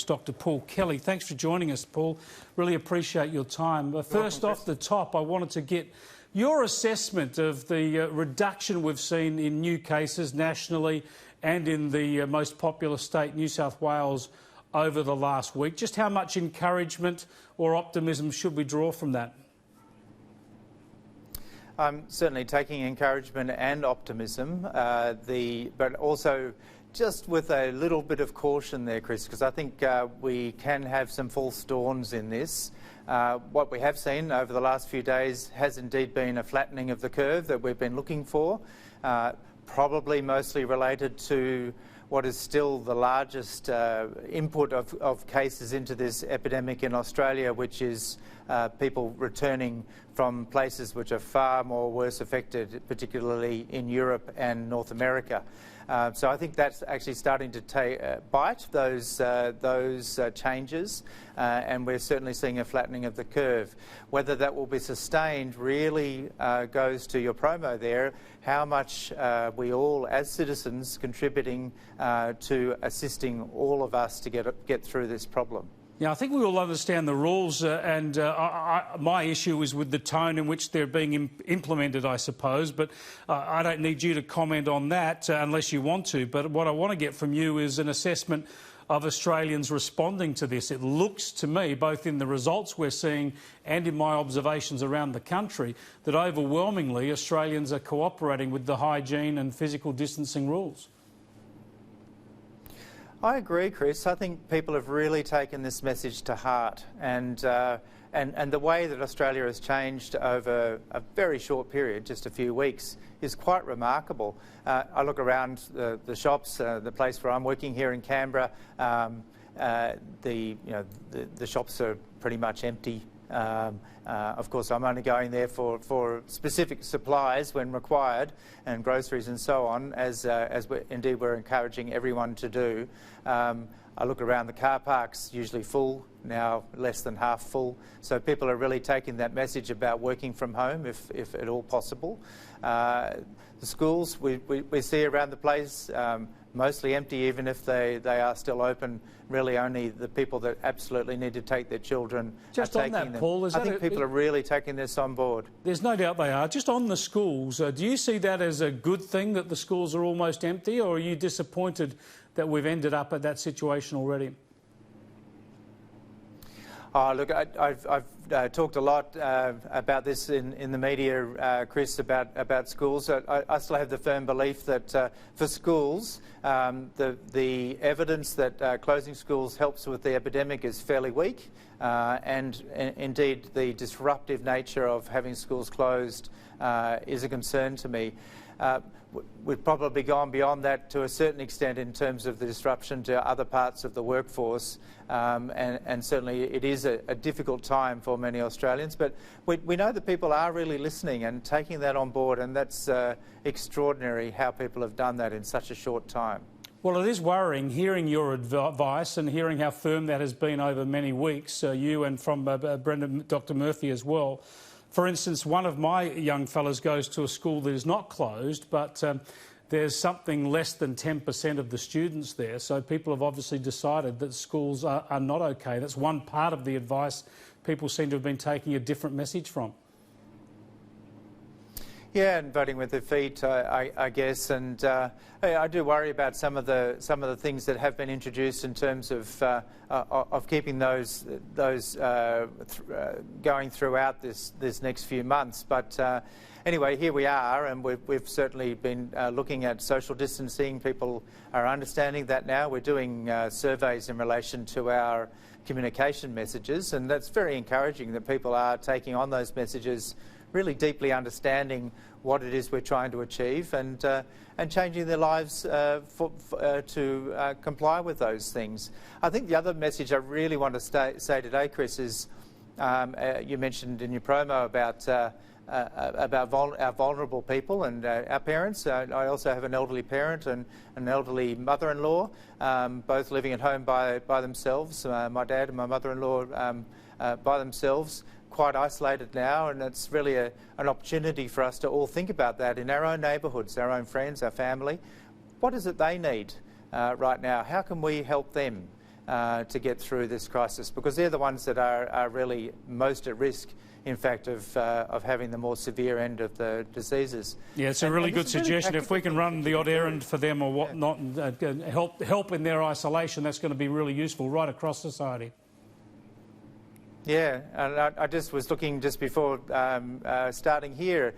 Dr. Paul Kelly. Thanks for joining us, Paul. Really appreciate your time. First off the top, I wanted to get your assessment of the reduction we've seen in new cases nationally and in the most populous state, New South Wales, over the last week. Just how much encouragement or optimism should we draw from that? I'm certainly taking encouragement and optimism, but also just with a little bit of caution there, Chris, because I think we can have some false dawns in this. What we have seen over the last few days has indeed been a flattening of the curve that we've been looking for, probably mostly related to what is still the largest input of cases into this epidemic in Australia, which is people returning from places which are far more worse affected, particularly in Europe and North America. So I think that's actually starting to bite those changes, and we're certainly seeing a flattening of the curve. Whether that will be sustained really goes to your promo there, how much we all as citizens contributing to assisting all of us to get through this problem. Yeah, I think we all understand the rules, and my issue is with the tone in which they're being implemented, I suppose, but I don't need you to comment on that unless you want to. But what I want to get from you is an assessment of Australians responding to this. It looks to me, both in the results we're seeing and in my observations around the country, that overwhelmingly Australians are cooperating with the hygiene and physical distancing rules. I agree, Chris. I think people have really taken this message to heart, and the way that Australia has changed over a very short period, just a few weeks, is quite remarkable. I look around the shops, the place where I'm working here in Canberra. The shops are pretty much empty. Of course, I'm only going there for specific supplies when required, and groceries and so on, as we're encouraging everyone to do. I look around the car parks, usually full, now less than half full. So people are really taking that message about working from home, if at all possible. The schools we see around the place, mostly empty, even if they are still open. Really only the people that absolutely need to take their children just are on taking that, Paul, I think people are really taking this on board. There's no doubt they are. Just on the schools, do you see that as a good thing that the schools are almost empty, or are you disappointed that we've ended up at that situation already? Oh, look, I've talked a lot about this in the media, Chris, about schools. I still have the firm belief that for schools, the evidence that closing schools helps with the epidemic is fairly weak, and indeed the disruptive nature of having schools closed is a concern to me. We've probably gone beyond that to a certain extent in terms of the disruption to other parts of the workforce, and certainly it is a difficult time for many Australians, but we know that people are really listening and taking that on board, and that's extraordinary how people have done that in such a short time. Well, it is worrying hearing your advice and hearing how firm that has been over many weeks, you and from Dr. Murphy as well. For instance, one of my young fellows goes to a school that is not closed, but there's something less than 10% of the students there. So people have obviously decided that schools are not okay. That's one part of the advice people seem to have been taking a different message from. Yeah, and voting with their feet, I guess, and I do worry about some of the things that have been introduced in terms of keeping those going throughout this next few months. But anyway, here we are, and we've certainly been looking at social distancing. People are understanding that now. We're doing surveys in relation to our communication messages, and that's very encouraging that people are taking on those messages, really deeply understanding what it is we're trying to achieve, and changing their lives to comply with those things. I think the other message I really want to say today, Chris, is you mentioned in your promo about our vulnerable people and our parents. I also have an elderly parent and an elderly mother-in-law, both living at home by themselves. My dad and my mother-in-law by themselves, quite isolated now, and it's really an opportunity for us to all think about that in our own neighbourhoods, our own friends, our family. What is it they need right now? How can we help them? to get through this crisis, because they're the ones that are really most at risk, in fact, of having the more severe end of the diseases. Yeah, it's a really good suggestion. If we can run the odd errand for them or whatnot and help in their isolation, that's going to be really useful right across society. Yeah, and I just was looking just before starting here,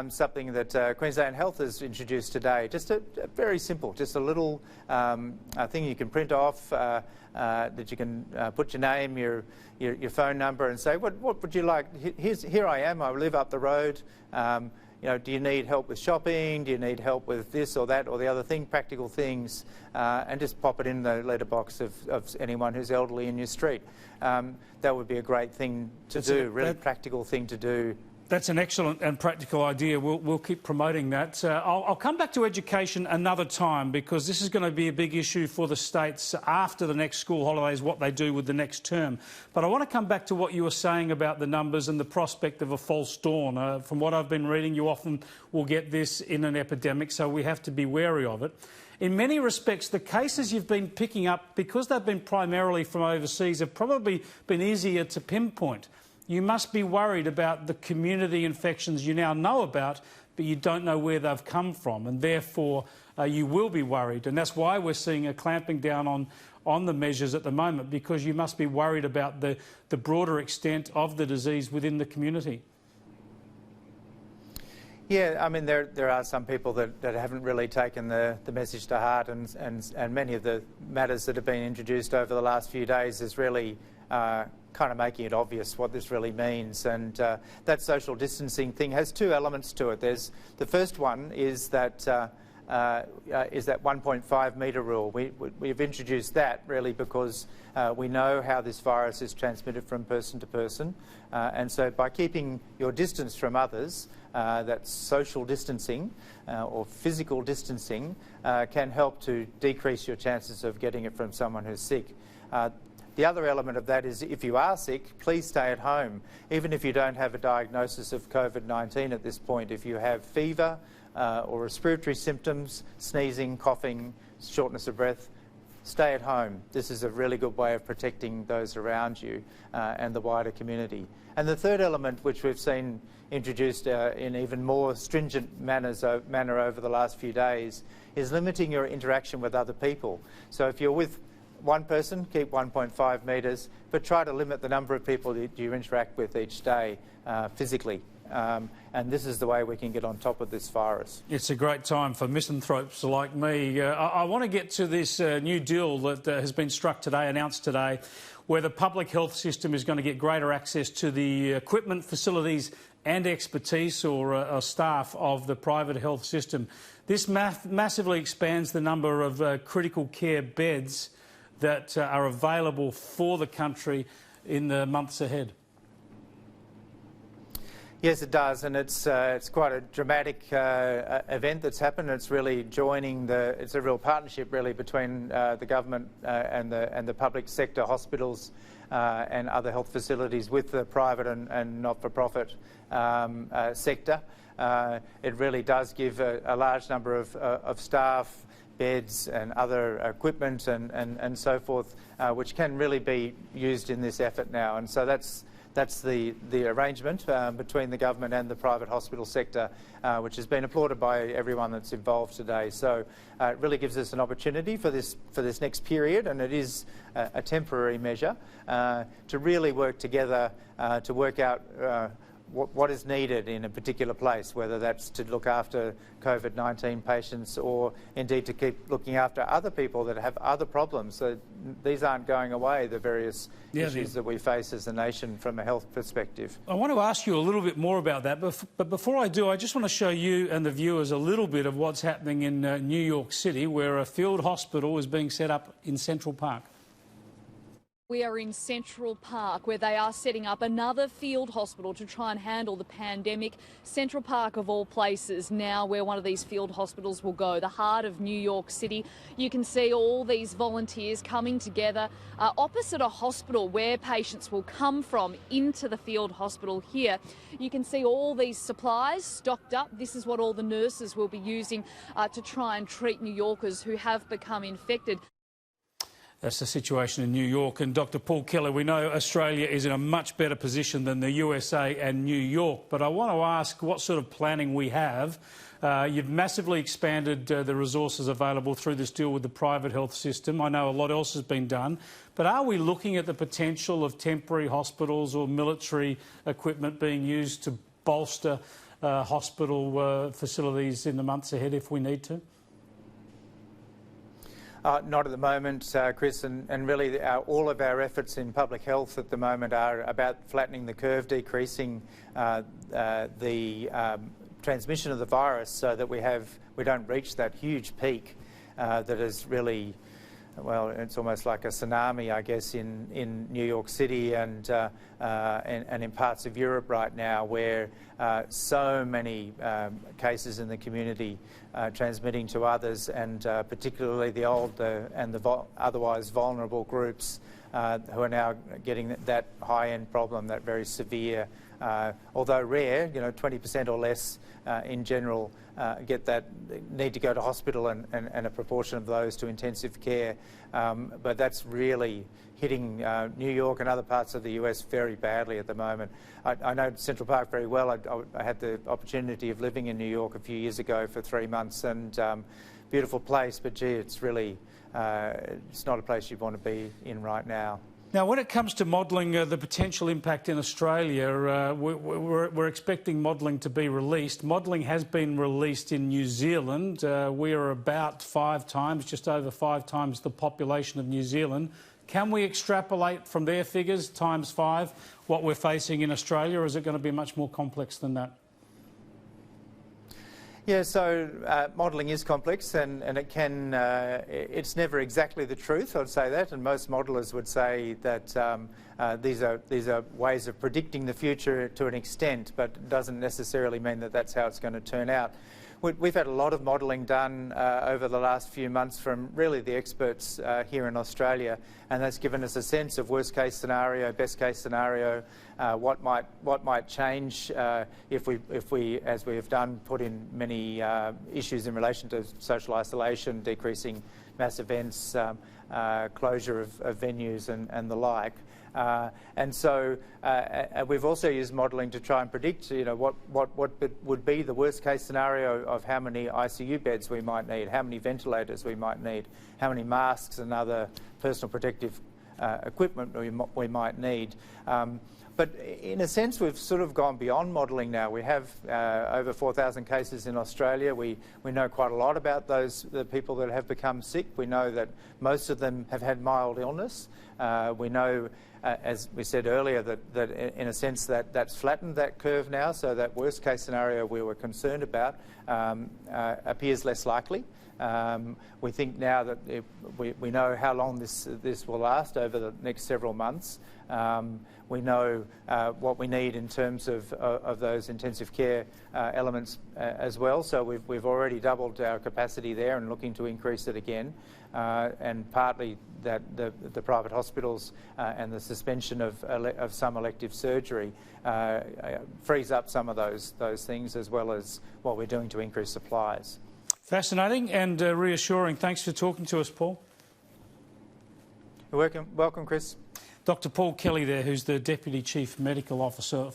something that Queensland Health has introduced today. Just a very simple, just a little thing you can print off that you can put your name, your phone number, and say, what would you like? Here I am. I live up the road. You know, do you need help with shopping? Do you need help with this or that or the other thing? Practical things, and just pop it in the letterbox of anyone who's elderly in your street. That would be a great thing to do, really practical thing to do. That's an excellent and practical idea. We'll keep promoting that. I'll come back to education another time, because this is going to be a big issue for the states after the next school holidays, what they do with the next term. But I want to come back to what you were saying about the numbers and the prospect of a false dawn. From what I've been reading, you often will get this in an epidemic, so we have to be wary of it. In many respects, the cases you've been picking up, because they've been primarily from overseas, have probably been easier to pinpoint. You must be worried about the community infections you now know about, but you don't know where they've come from, and therefore you will be worried. And that's why we're seeing a clamping down on the measures at the moment, because you must be worried about the broader extent of the disease within the community. Yeah, I mean, there are some people that haven't really taken the message to heart, and many of the matters that have been introduced over the last few days is really kind of making it obvious what this really means. And that social distancing thing has two elements to it. The first one is that 1.5 metre rule. We've introduced that really because we know how this virus is transmitted from person to person, and so by keeping your distance from others, that's social distancing or physical distancing, can help to decrease your chances of getting it from someone who's sick. The other element of that is, if you are sick, please stay at home. Even if you don't have a diagnosis of COVID-19 at this point, if you have fever or respiratory symptoms, sneezing, coughing, shortness of breath, stay at home. This is a really good way of protecting those around you and the wider community. And the third element, which we've seen introduced in even more stringent manner over the last few days, is limiting your interaction with other people. So if you're with one person, keep 1.5 metres, but try to limit the number of people that you interact with each day physically. And this is the way we can get on top of this virus. It's a great time for misanthropes like me. I want to get to this new deal that has been struck today, announced today, where the public health system is going to get greater access to the equipment, facilities and expertise or staff of the private health system. This massively expands the number of critical care beds that are available for the country in the months ahead. Yes, it does, and it's quite a dramatic event that's happened. It's really joining it's a real partnership really between the government and the public sector hospitals and other health facilities with the private and not-for-profit sector. It really does give a large number of staff, beds and other equipment and so forth, which can really be used in this effort now. And so that's the arrangement between the government and the private hospital sector, which has been applauded by everyone that's involved today. So it really gives us an opportunity for this next period, and it is a temporary measure, to really work together to work out what is needed in a particular place, whether that's to look after COVID-19 patients or indeed to keep looking after other people that have other problems. So these aren't going away, the various issues that we face as a nation from a health perspective. I want to ask you a little bit more about that, but before I do, I just want to show you and the viewers a little bit of what's happening in New York City, where a field hospital is being set up in Central Park. We are in Central Park, where they are setting up another field hospital to try and handle the pandemic. Central Park, of all places, now where one of these field hospitals will go, the heart of New York City. You can see all these volunteers coming together opposite a hospital where patients will come from into the field hospital here. You can see all these supplies stocked up. This is what all the nurses will be using to try and treat New Yorkers who have become infected. That's the situation in New York. And Dr Paul Kelly, we know Australia is in a much better position than the USA and New York, but I want to ask what sort of planning we have. You've massively expanded the resources available through this deal with the private health system. I know a lot else has been done, but are we looking at the potential of temporary hospitals or military equipment being used to bolster hospital facilities in the months ahead if we need to? Not at the moment, Chris, and really all of our efforts in public health at the moment are about flattening the curve, decreasing the transmission of the virus so that we don't reach that huge peak that is really, well, it's almost like a tsunami, I guess, in New York City and in parts of Europe right now, where so many cases in the community transmitting to others, and particularly the old and the otherwise vulnerable groups who are now getting that high-end problem, that very severe, although rare, 20% or less in general need to go to hospital, and a proportion of those to intensive care. But that's really hitting New York and other parts of the US very badly at the moment. I know Central Park very well. I had the opportunity of living in New York a few years ago for 3 months, and beautiful place, but gee, it's really it's not a place you want to be in right now. Now, when it comes to modelling the potential impact in Australia, we're expecting modelling to be released. Modelling has been released in New Zealand. We are about 5 times, just over 5 times the population of New Zealand. Can we extrapolate from their figures, times 5, what we're facing in Australia, or is it going to be much more complex than that? Yeah, so modelling is complex, and it can, it's never exactly the truth, I'd say that, and most modellers would say that these are ways of predicting the future to an extent, but it doesn't necessarily mean that that's how it's going to turn out. We've had a lot of modelling done over the last few months from really the experts here in Australia, and that's given us a sense of worst case scenario, best case scenario, what might change if we, as we have done, put in many issues in relation to social isolation, decreasing mass events, closure of venues and the like. And so we've also used modelling to try and predict, what would be the worst case scenario of how many ICU beds we might need, how many ventilators we might need, how many masks and other personal protective equipment we might need. But in a sense, we've sort of gone beyond modelling now. We have over 4,000 cases in Australia. We know quite a lot about the people that have become sick. We know that most of them have had mild illness. We know, as we said earlier, that in a sense that's flattened that curve now, so that worst case scenario we were concerned about appears less likely. We think now that we know how long this will last over the next several months. We know what we need in terms of those intensive care elements as well. So we've already doubled our capacity there and looking to increase it again. And partly that the private hospitals and the suspension of some elective surgery frees up some of those things, as well as what we're doing to increase supplies. Fascinating and reassuring. Thanks for talking to us, Paul. You're welcome, Chris. Dr Paul Kelly there, who's the Deputy Chief Medical Officer